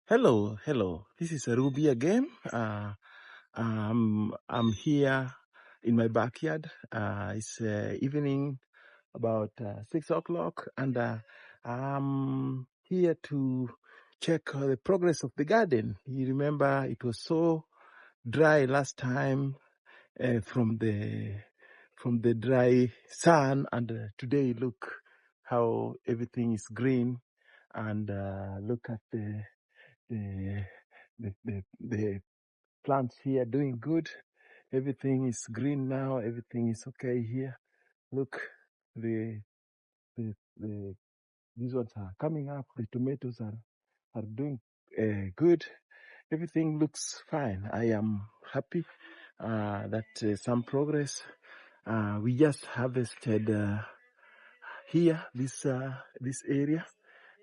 Hello. This is Ruby again. I'm here in my backyard. It's evening, about 6 o'clock, and I'm here to check the progress of the garden. You remember it was so dry last time from the dry sun, and today look how everything is green, and look at the the plants here doing good. Everything is green now. Everything is okay here. Look, the these ones are coming up. The tomatoes are doing good. Everything looks fine. I am happy that some progress. We just harvested here this area.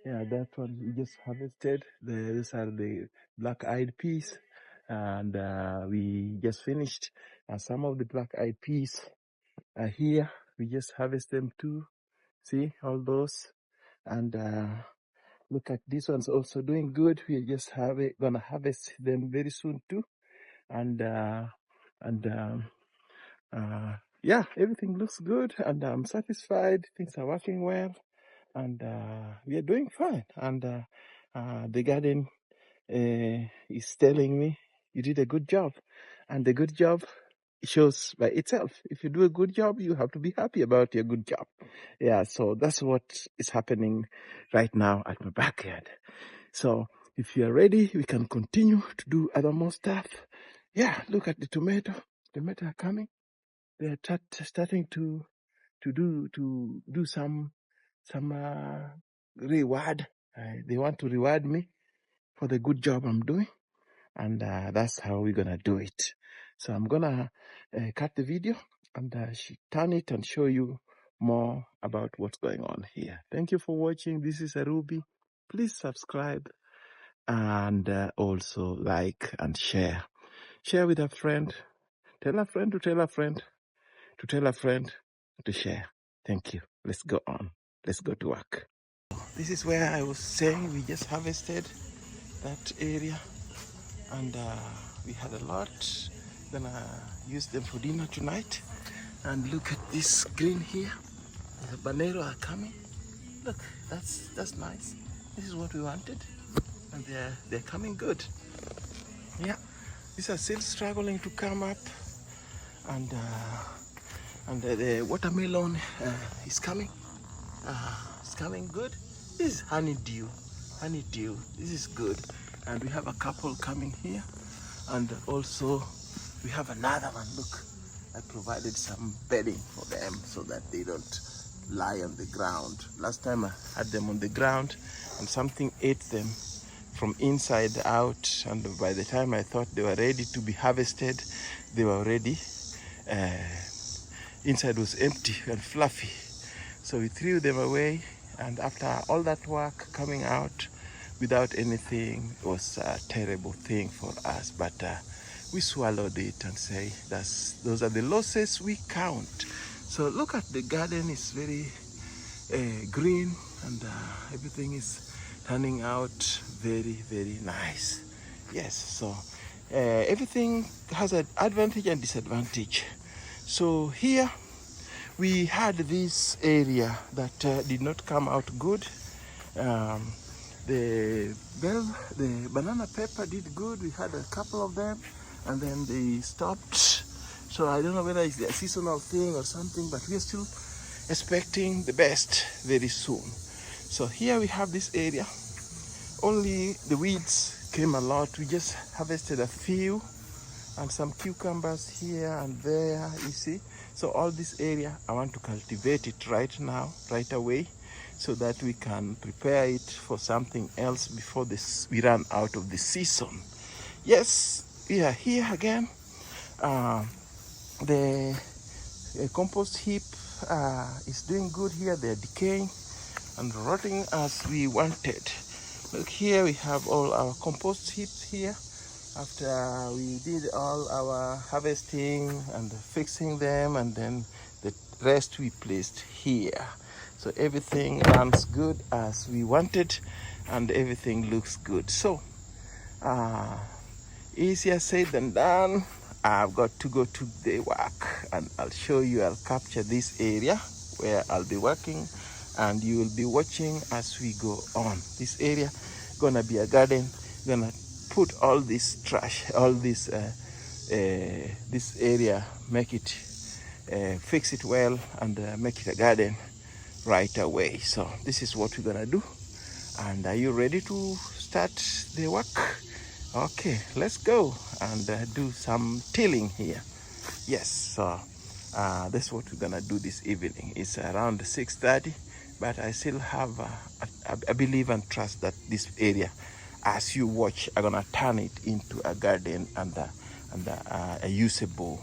Yeah, that one we just harvested. These are the black-eyed peas, and we just finished. Some of the black-eyed peas are here. We just harvest them too. See all those, and look at these ones also doing good. We just gonna harvest them very soon too, and yeah, everything looks good, and I'm satisfied. Things are working well, and we are doing fine. And the garden is telling me you did a good job, and the good job shows by itself. If you do a good job, you have to be happy about your good job. Yeah, so that's what is happening right now at my backyard. So if you are ready, we can continue to do other more stuff. Yeah, look at the tomato. Tomato are coming. They are starting to do some reward. They want to reward me for the good job I'm doing, and that's how we're gonna do it. So I'm gonna cut the video and turn it and show you more about what's going on here. Thank you for watching. This is Arubi. Please subscribe and also like and share. Share with a friend. Tell a friend to tell a friend to tell a friend to share. Thank you. Let's go on. Let's go to work. This is where I was saying we just harvested that area, and we had a lot. Gonna use them for dinner tonight. And look at this green here. The habanero are coming. Look, that's nice. This is what we wanted, and they're coming good. Yeah, these are still struggling to come up, and the watermelon is coming. It's coming good. This is honeydew. This is good. And we have a couple coming here, and also we have another one. Look, I provided some bedding for them so that they don't lie on the ground. Last time I had them on the ground and something ate them from inside out, and by the time I thought they were ready to be harvested, they were already inside was empty and fluffy. So we threw them away, and after all that work, coming out without anything was a terrible thing for us, but we swallowed it and say those are the losses we count. So look at the garden. Is very green, and everything is turning out very nice. Yes, so everything has an advantage and disadvantage. So here we had this area that did not come out good. The banana pepper did good. We had a couple of them, and then they stopped. So I don't know whether it's a seasonal thing or something, but we're still expecting the best very soon. So here we have this area. Only the weeds came a lot. We just harvested a few, and some cucumbers here and there, you see. So all this area, I want to cultivate it right now, right away, so that we can prepare it for something else before we run out of the season. Yes, we are here again. The compost heap is doing good here. They're decaying and rotting as we wanted. Look, here we have all our compost heaps here. After we did all our harvesting and fixing them, and then the rest we placed here. So everything runs good as we wanted, and everything looks good. So Uh, Easier said than done. I've got to go to the work, and I'll show you. I'll capture this area where I'll be working, and you will be watching as we go on. This area gonna be a garden. Gonna put all this trash, all this this area, make it fix it well, and make it a garden right away. So this is what we're gonna do. And are you ready to start the work? Okay, let's go and do some tilling here. Yes, so that's what we're gonna do this evening. It's around 6:30, but I still have I believe and trust that this area, as you watch, I'm gonna turn it into a garden and a usable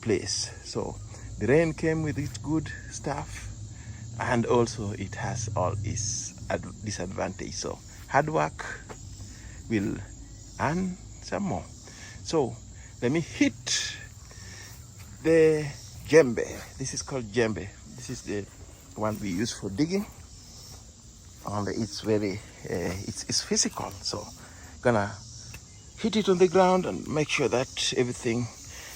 place. So the rain came with its good stuff, and also it has all its disadvantage. So hard work will earn some more. So let me hit the djembe. This is called djembe. This is the one we use for digging. Only it's very it's physical. So gonna hit it on the ground and make sure that everything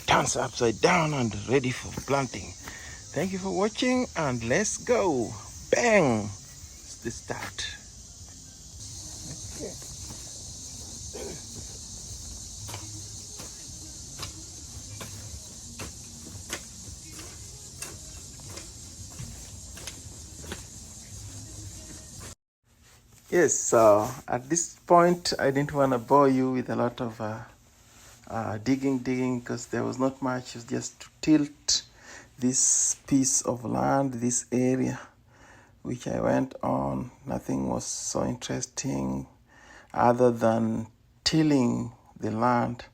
turns upside down and ready for planting. Thank you for watching, and let's go. Bang! It's the start. Okay. Yes, so at this point, I didn't want to bore you with a lot of digging, because there was not much. It's just to tilt this piece of land, this area, which I went on. Nothing was so interesting other than tilling the land,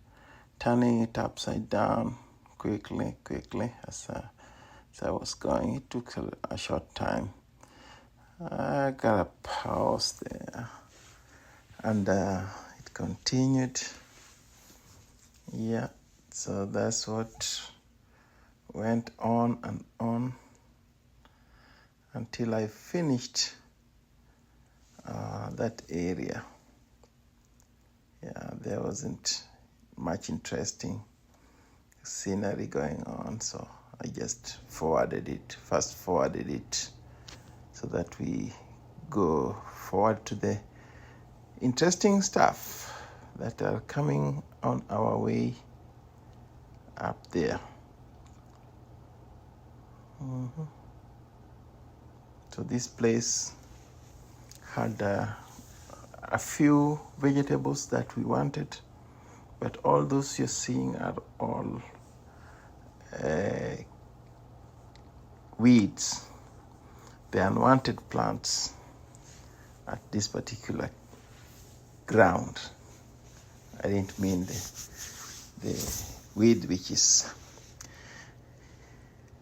turning it upside down quickly as I was going. It took a short time. I got a pause there, and it continued. Yeah, so that's what went on and on until I finished that area. Yeah, there wasn't much interesting scenery going on, so I just fast forwarded it, so that we go forward to the interesting stuff that are coming on our way up there. So this place had a few vegetables that we wanted, but all those you're seeing are all weeds, the unwanted plants at this particular ground. I didn't mean the weed, which is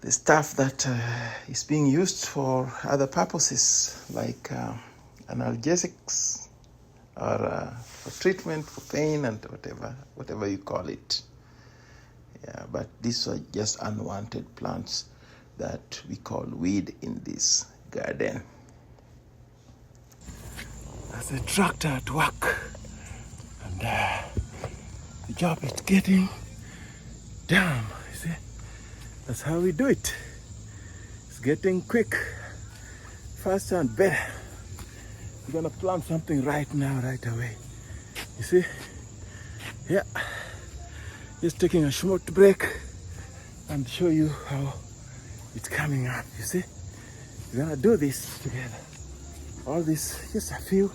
the stuff that is being used for other purposes, like analgesics, or for treatment for pain and whatever you call it. Yeah, but these are just unwanted plants that we call weed in this garden. There's a tractor at work, and the job is getting done. You see, that's how we do it. It's getting quick, faster and better. We're gonna plant something right now, right away. You see? Yeah. Just taking a short break and show you how it's coming up. You see? We're gonna do this together. All this, just a few.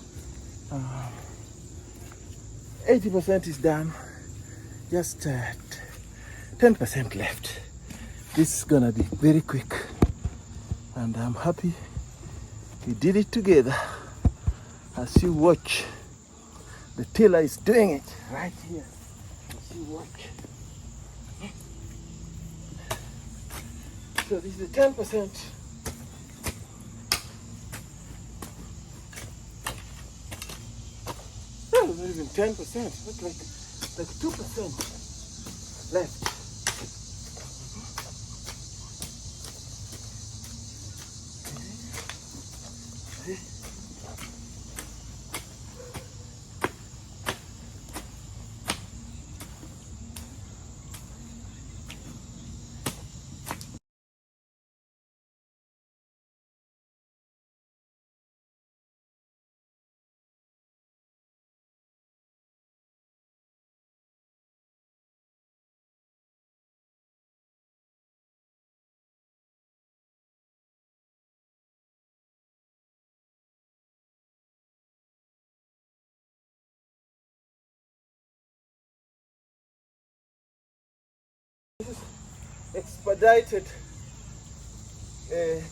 80% is done. Just 10% left. This is gonna be very quick, and I'm happy we did it together. As you watch, the tiller is doing it right here. As you watch. So this is the 10%. No, not even 10%. That's like 2% left. expedited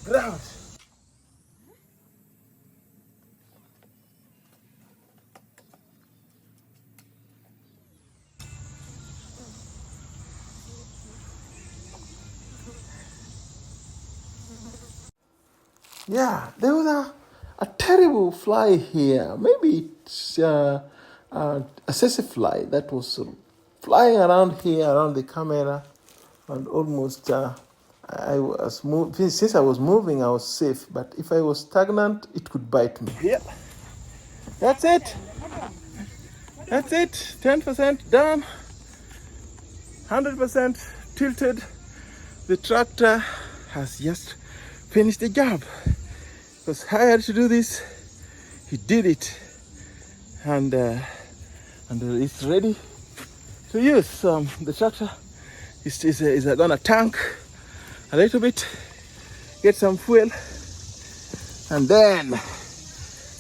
ground. Yeah, there was a terrible fly here. Maybe it's a sassy fly that was flying around here, around the camera, and almost I was since I was moving, I was safe. But if I was stagnant, it could bite me. Yeah, that's it. That's it. 10% done. 100% tilted. The tractor has just finished the job. He was hired to do this. He did it, and it's ready to use. The tractor is gonna tank a little bit, get some fuel, and then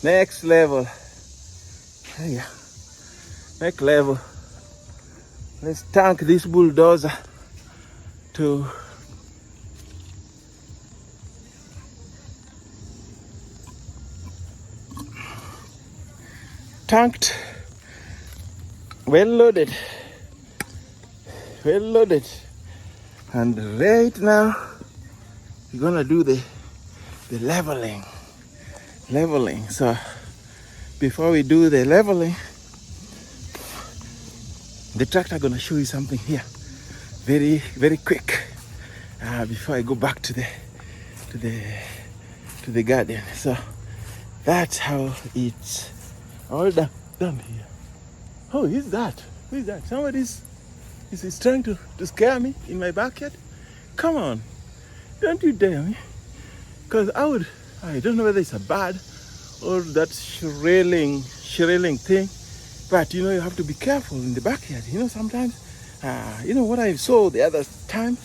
next level. Yeah, next level. Let's tank this bulldozer to tanked, well loaded, and right now we're gonna do the leveling. So before we do the leveling, the tractor gonna show you something here, very quick, before I go back to the garden. So that's how it's all done here. Oh, who's that? Somebody's trying to scare me in my backyard. Come on, don't you dare me. Because I don't know whether it's a bird or that shrilling thing. But you have to be careful in the backyard. Sometimes, what I saw the other time,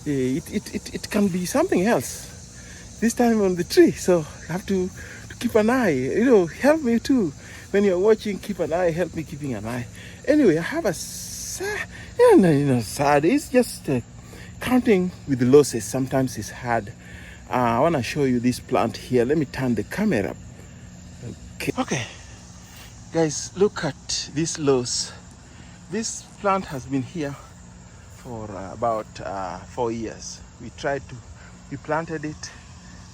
it can be something else. This time on the tree. So you have to keep an eye. Help me too. When you're watching, keep an eye. Help me keeping an eye. Anyway, I have a sad. It's just counting with the losses. Sometimes it's hard. I want to show you this plant here. Let me turn the camera. Okay. Guys, look at this loss. This plant has been here for about 4 years. We planted it,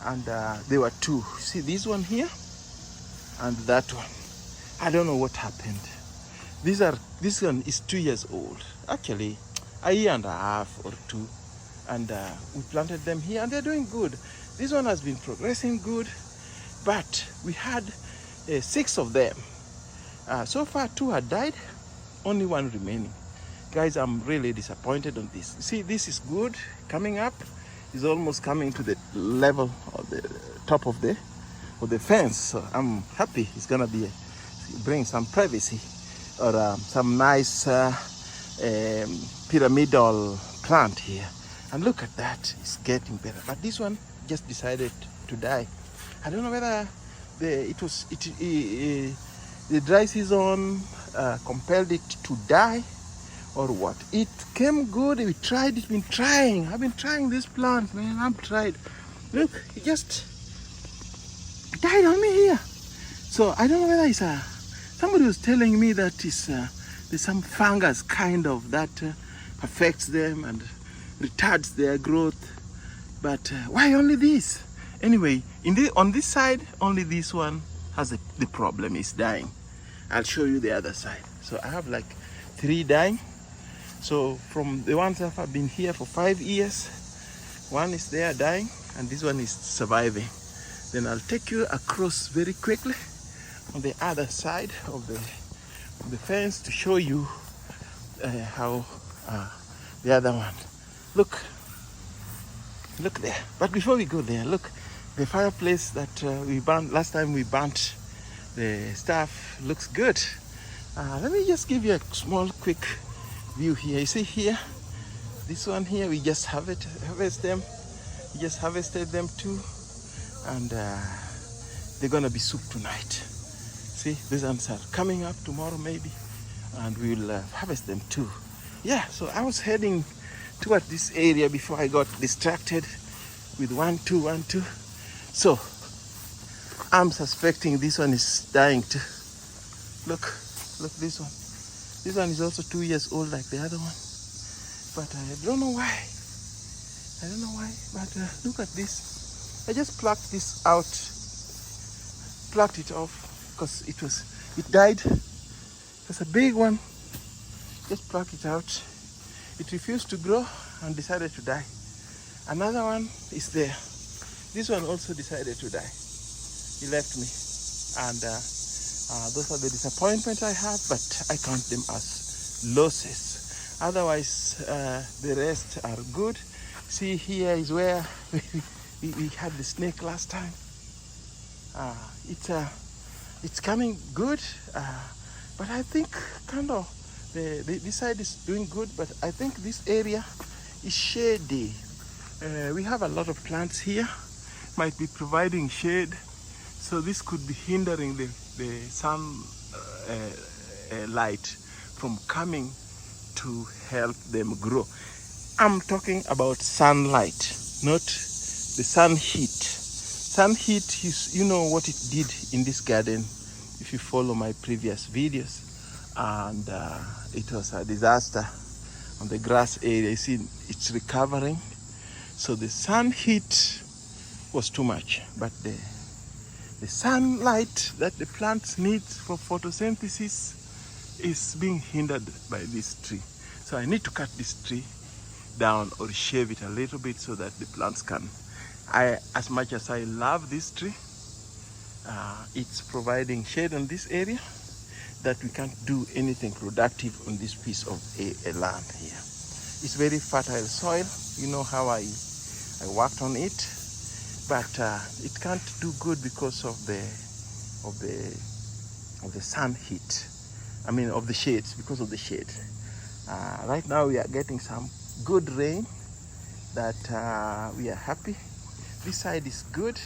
and there were two. See this one here and that one. I don't know what happened. This one is 2 years old. Actually, a year and a half or two. And we planted them here, and they're doing good. This one has been progressing good, but we had 6 of them. So far 2 had died, only 1 remaining. Guys, I'm really disappointed on this. See, this is good, coming up. It's almost coming to the level of the top of the fence. So I'm happy. It's gonna bring some privacy, or some nice pyramidal plant here. And look at that, it's getting better. But this one just decided to die. I don't know whether the dry season compelled it to die or what. It came good. We tried it. I've been trying this plant, man. I've tried. Look, it just died on me here. So I don't know whether it's somebody was telling me that there's some fungus kind of that affects them and retards their growth. But why only this? Anyway, on this side, only this one has the problem, is dying. I'll show you the other side. So I have like 3 dying. So from the ones that have been here for 5 years, 1 is there dying, and this one is surviving. Then I'll take you across very quickly on the other side of the fence to show you how the other one. Look there. But before we go there, look, the fireplace that we burnt last time. We burnt the stuff. Looks good. Let me just give you a small quick view here. You see here, this one here, we just harvested them too, and they're gonna be soup tonight. See, these ones are coming up tomorrow maybe, and we'll harvest them too. Yeah, so I was heading towards this area before I got distracted with 1, 2, 1, 2. So I'm suspecting this one is dying too. Look this one. This one is also 2 years old like the other one. But I don't know why. But look at this. I just plucked this out, plucked it off because it died. It's a big one. Just plucked it out. It refused to grow and decided to die. Another one is there. This one also decided to die. He left me. And those are the disappointments I have, but I count them as losses. Otherwise, the rest are good. See, here is where we had the snake last time. It's coming good, but I think kind of this side is doing good, but I think this area is shady. We have a lot of plants here, might be providing shade, so this could be hindering the sun light from coming to help them grow. I'm talking about sunlight, not the sun heat. Sun heat, you know what it did in this garden if you follow my previous videos, and it was a disaster on the grass area. You see, it's recovering. So the sun heat was too much, but the sunlight that the plants need for photosynthesis is being hindered by this tree. So I need to cut this tree down or shave it a little bit so that the plants can. As much as I love this tree, it's providing shade on this area that we can't do anything productive on this piece of a land here. It's very fertile soil. You know how I worked on it, but it can't do good because of the sun heat. I mean, of the shades, because of the shade. Right now we are getting some good rain that we are happy. This side is good.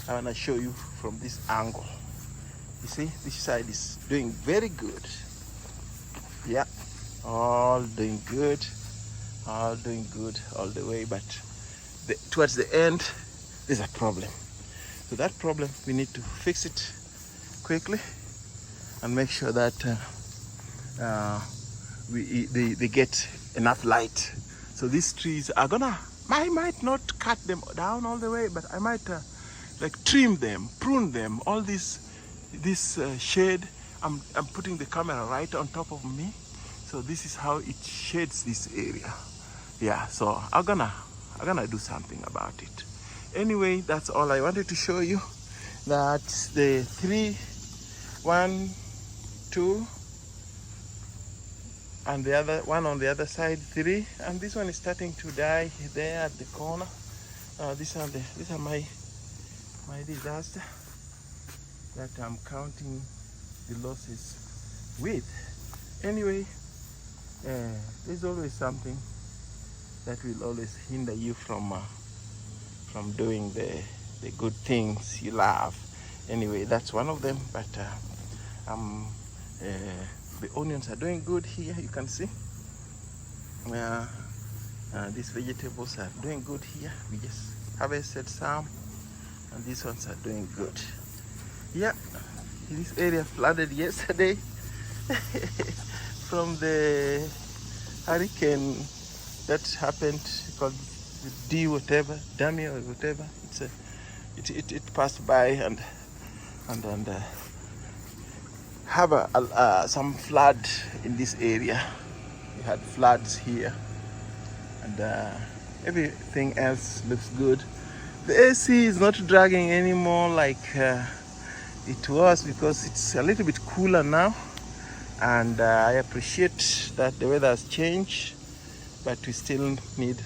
I want to show you from this angle. You see, this side is doing very good. Yeah, all doing good all the way, but towards the end there's a problem. So that problem, we need to fix it quickly and make sure that they get enough light. So these trees are gonna, I might not cut them down all the way, but I might like trim them, prune them. All this shade, I'm putting the camera right on top of me, so this is how it shades this area. Yeah, so I'm gonna do something about it. Anyway, that's all I wanted to show you. That the 3, 1, 2, and the other one on the other side 3, and this one is starting to die there at the corner. These are my disaster that I'm counting the losses with. Anyway, there's always something that will always hinder you from doing the good things you love. Anyway, that's one of them. But the onions are doing good here. You can see these vegetables are doing good here. We just harvested some, and these ones are doing good. Yeah, this area flooded yesterday from the hurricane that happened, called D whatever, Dami or whatever. It passed by and have some flood in this area. We had floods here, and everything else looks good. The AC is not dragging anymore like it was, because it's a little bit cooler now, and I appreciate that the weather has changed, but we still need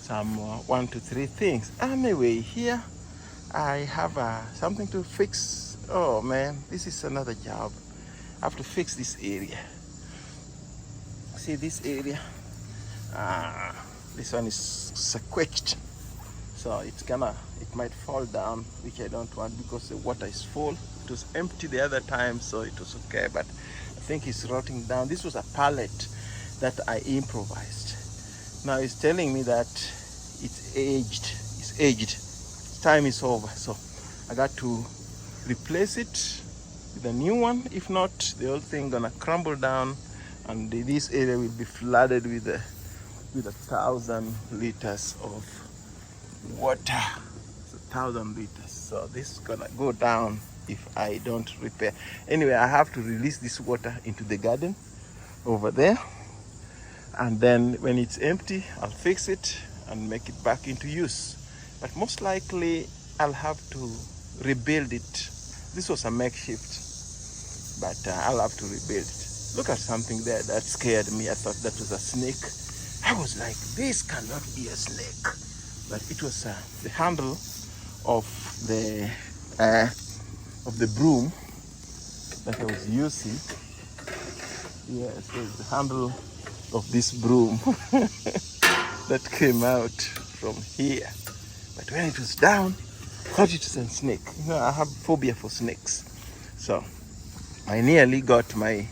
some 1 to 3 things. Anyway, here I have something to fix. Oh man, this is another job. I have to fix this area. See this area? This one is squished, so it might fall down, which I don't want because the water is full. It was empty the other time, so it was okay, but I think it's rotting down. This was a pallet that I improvised. Now it's telling me that it's aged. It's aged. Time is over. So I got to replace it with a new one. If not, the whole thing gonna crumble down, and this area will be flooded with 1,000 liters of water. It's 1,000 liters. So this is gonna go down if I don't repair. Anyway, I have to release this water into the garden over there, and then when it's empty, I'll fix it and make it back into use. But most likely I'll have to rebuild it. This was a makeshift, but I'll have to rebuild it. Look at something there that scared me. I thought that was a snake. I was like, this cannot be a snake. But it was the handle of the broom that I was using. Yes, there's the handle of this broom that came out from here. But when it was down, I thought it was a snake. You know, I have phobia for snakes. So I nearly got my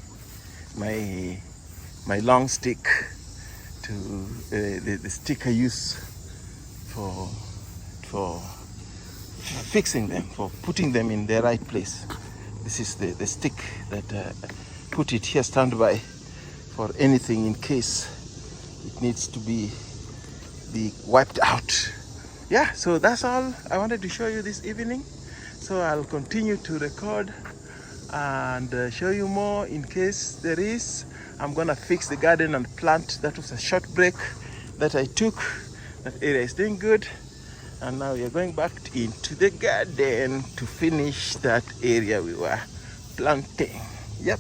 long stick to the stick I use for fixing them, for putting them in the right place. This is the stick that put it here standby for anything in case it needs to be wiped out. Yeah, so that's all I wanted to show you this evening. So I'll continue to record and show you more in case there is. I'm gonna fix the garden and plant. That was a short break that I took. That area is doing good, and now we are going back into the garden to finish that area we were planting. Yep,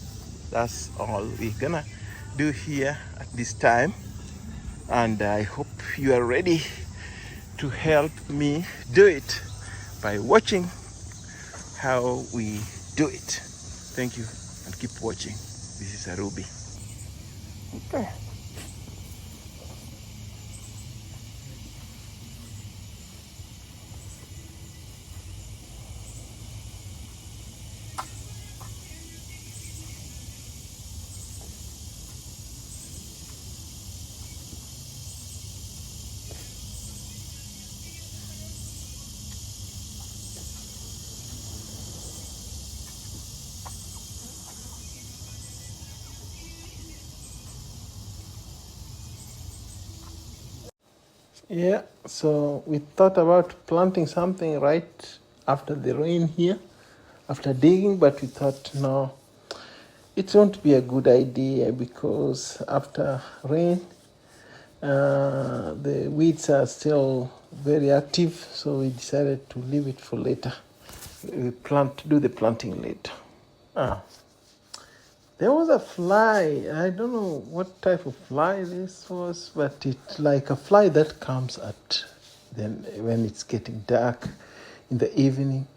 that's all we're gonna do here at this time, and I hope you are ready to help me do it by watching how we do it. Thank you, and keep watching. This is Arubi. Okay. Yeah, so we thought about planting something right after the rain here, after digging, but we thought no, it won't be a good idea because after rain, the weeds are still very active, so we decided to leave it for later. We do the planting later. There was a fly. I don't know what type of fly this was, but it's like a fly that comes at then when it's getting dark in the evening.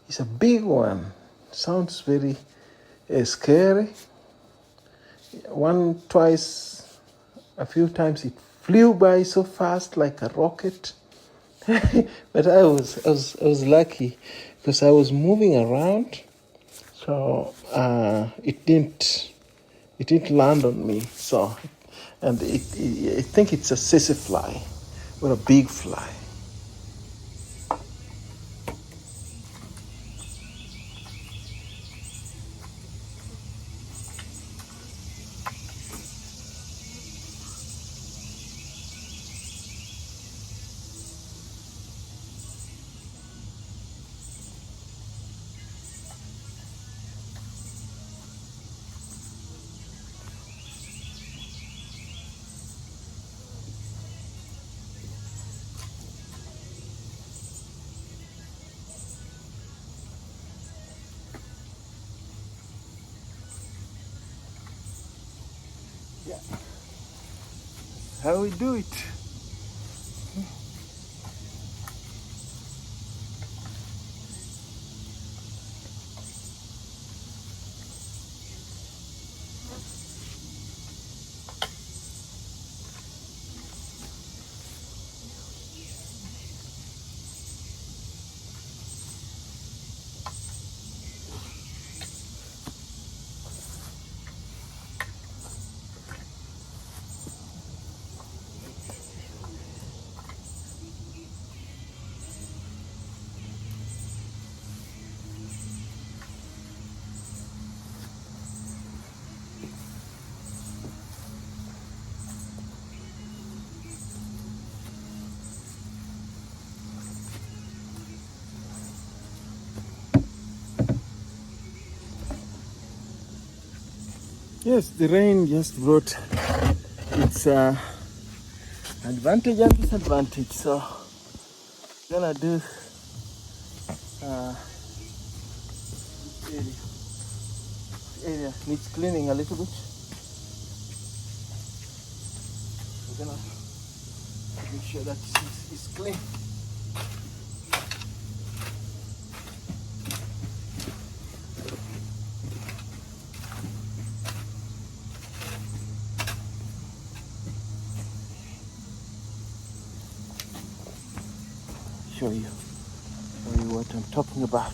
It's a big one. Sounds very scary. Twice, a few times it flew by so fast like a rocket. But I was lucky because I was moving around. So it didn't land on me. So, and I think it's a sissy fly or a big fly. Yeah. How we do it. Yes, the rain just brought its advantage and disadvantage. So gonna do area. The area needs cleaning a little bit. We're gonna make sure that it's clean. Show you what I'm talking about.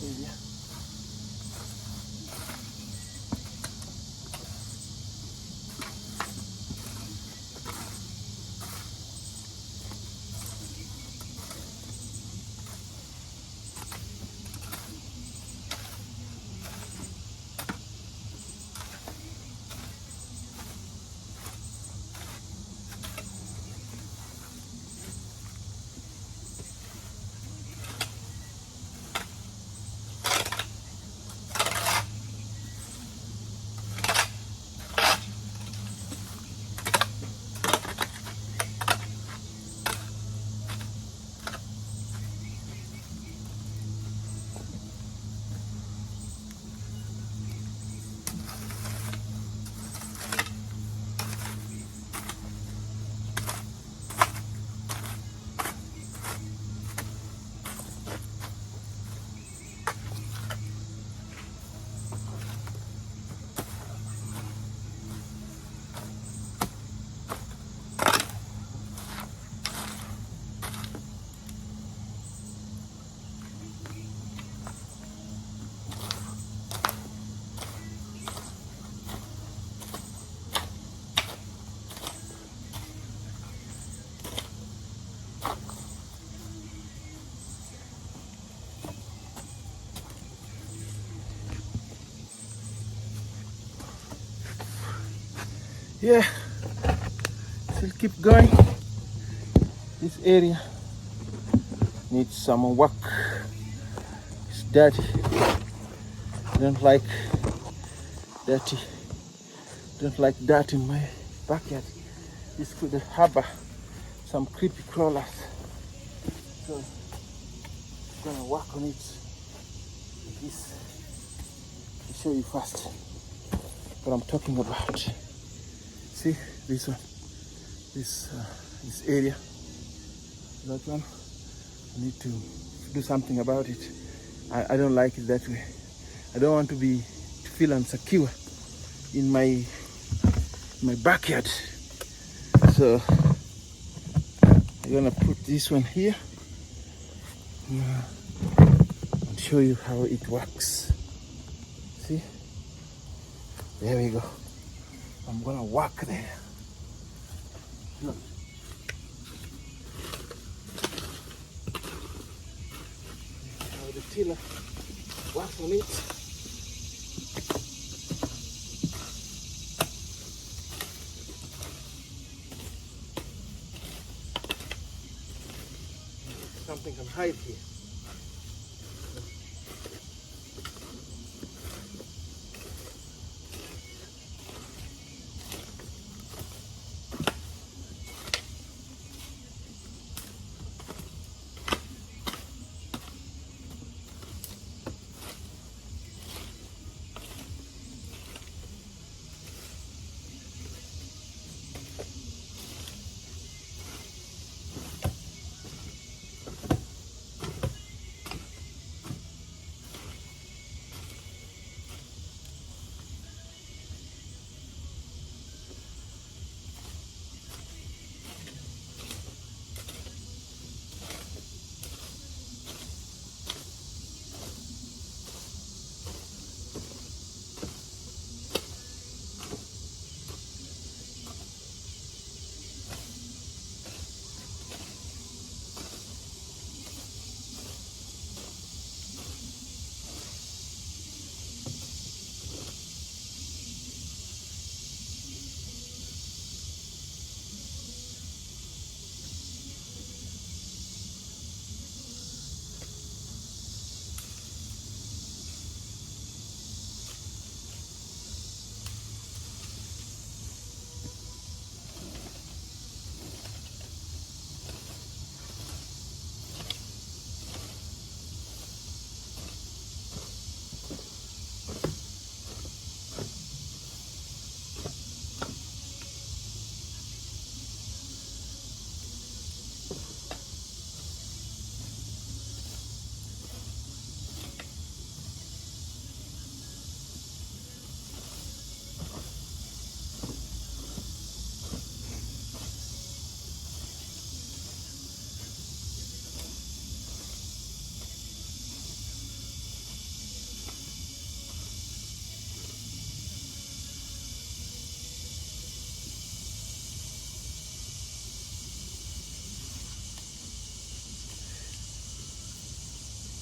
Area. Yeah, still keep going. This area needs some work. It's dirty. I don't like dirty. Don't like dirt in my backyard. This could harbor some creepy crawlers. So I'm gonna work on it. This I'll show you first what I'm talking about. See this one, this area, that one. I need to do something about it. I don't like it that way. I don't want to feel insecure in my backyard. So I'm gonna put this one here and show you how it works. See, there we go. I'm gonna walk there. Look. How the tiller works on it. Something can hide here.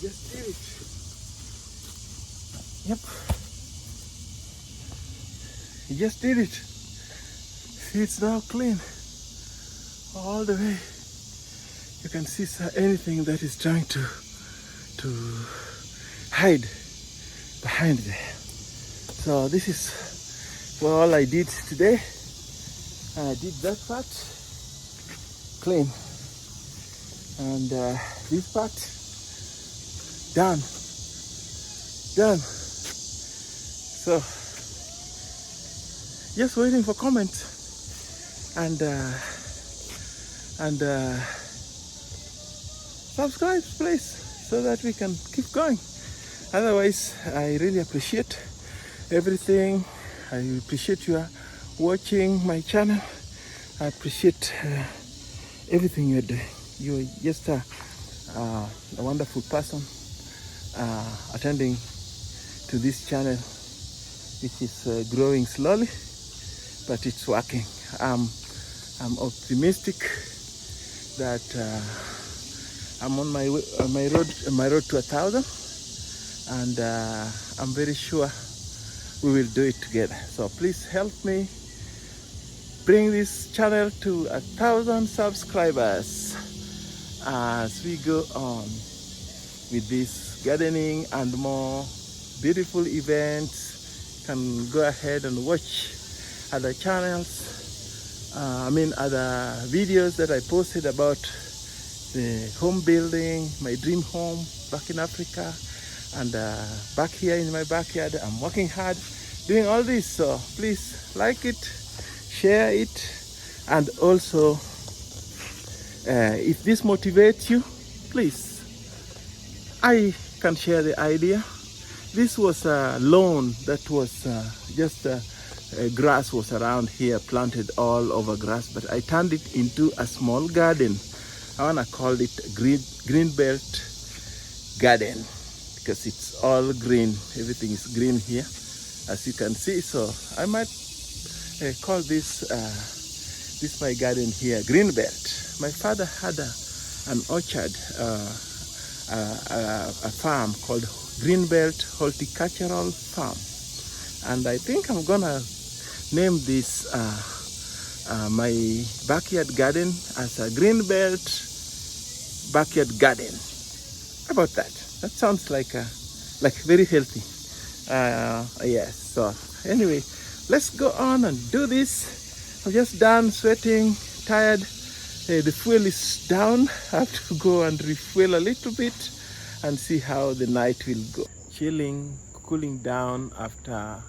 Just did it. Yep. He just did it. See, it's now clean all the way. You can see anything that is trying to hide behind there. So this is all I did today. I did that part clean, and this part done. So just waiting for comments and subscribe, please, so that we can keep going. Otherwise, I really appreciate everything. I appreciate you watching my channel. I appreciate everything you're doing. You're just a wonderful person attending to this channel, which is growing slowly, but it's working. I'm optimistic that I'm on my road to 1,000, and I'm very sure we will do it together. So please help me bring this channel to 1,000 subscribers as we go on with this gardening and more beautiful events. You can go ahead and watch other channels, other videos that I posted about the home building, my dream home back in Africa, and back here in my backyard. I'm working hard doing all this, so please like it, share it, and also if this motivates you, please, I can share the idea. This was a lawn that was just grass was around here, planted all over grass, but I turned it into a small garden. I want to call it green belt garden, because it's all green. Everything is green here, as you can see. So I might call this my garden here green belt. My father had an orchard, a farm called Greenbelt Horticultural Farm, and I think I'm gonna name this my backyard garden as a Greenbelt backyard garden. How about that? That sounds like very healthy. Yes. So anyway, let's go on and do this. I'm just done sweating, tired. The fuel is down. I have to go and refuel a little bit and see how the night will go. Chilling, cooling down after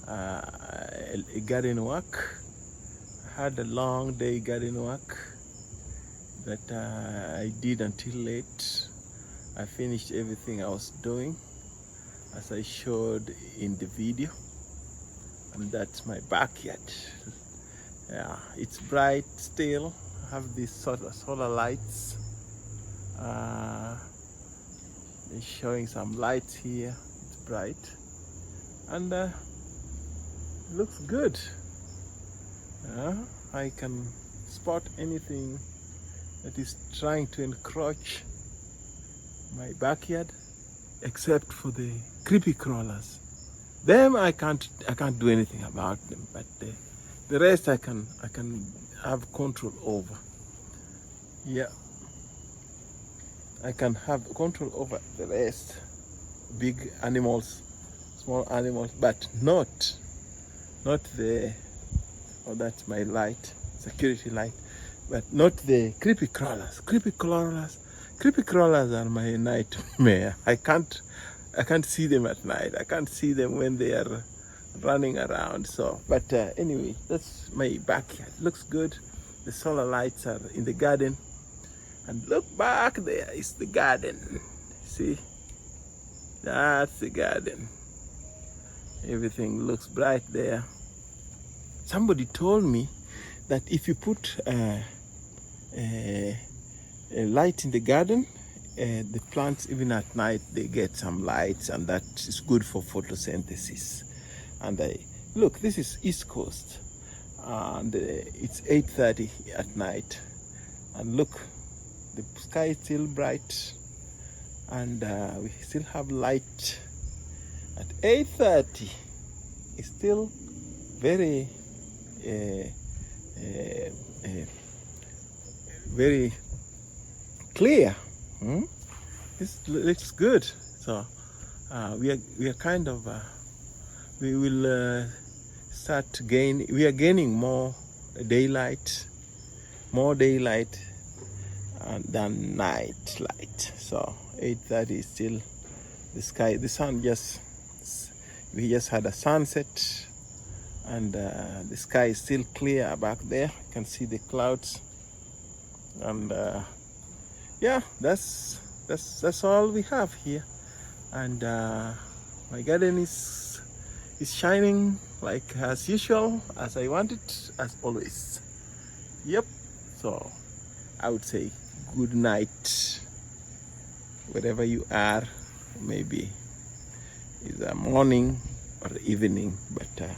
a garden work. I had a long day garden work that I did until late. I finished everything I was doing, as I showed in the video, and that's my backyard. Yeah, it's bright still. I have these sort of solar lights. They're showing some lights here. It's bright and looks good. I can spot anything that is trying to encroach my backyard, except for the creepy crawlers. Them I can't do anything about them, but the rest I can have control over. Yeah, I can have control over the rest. Big animals, small animals, but not the, oh, that's my light, security light, but not the creepy crawlers. Creepy crawlers are my nightmare. I can't see them at night. I can't see them when they are running around. So, but anyway, that's my backyard. Looks good. The solar lights are in the garden, and look back there is the garden. See, that's the garden. Everything looks bright there. Somebody told me that if you put a light in the garden, the plants, even at night, they get some lights, and that is good for photosynthesis. And look, this is East Coast, and it's 8:30 at night, and look, the sky is still bright, and we still have light at 8:30. It's still very very clear. This looks good. So we are kind of we will start to gain. We are gaining more daylight than night light. So 8:30 is still the sky. The sun we just had a sunset, and the sky is still clear back there. You can see the clouds, and yeah, that's all we have here. And my garden is shining like as usual, as I want it, as always. Yep. So I would say good night wherever you are. Maybe it's a morning or evening, but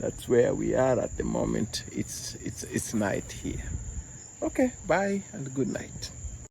that's where we are at the moment. It's night here. Okay, bye and good night.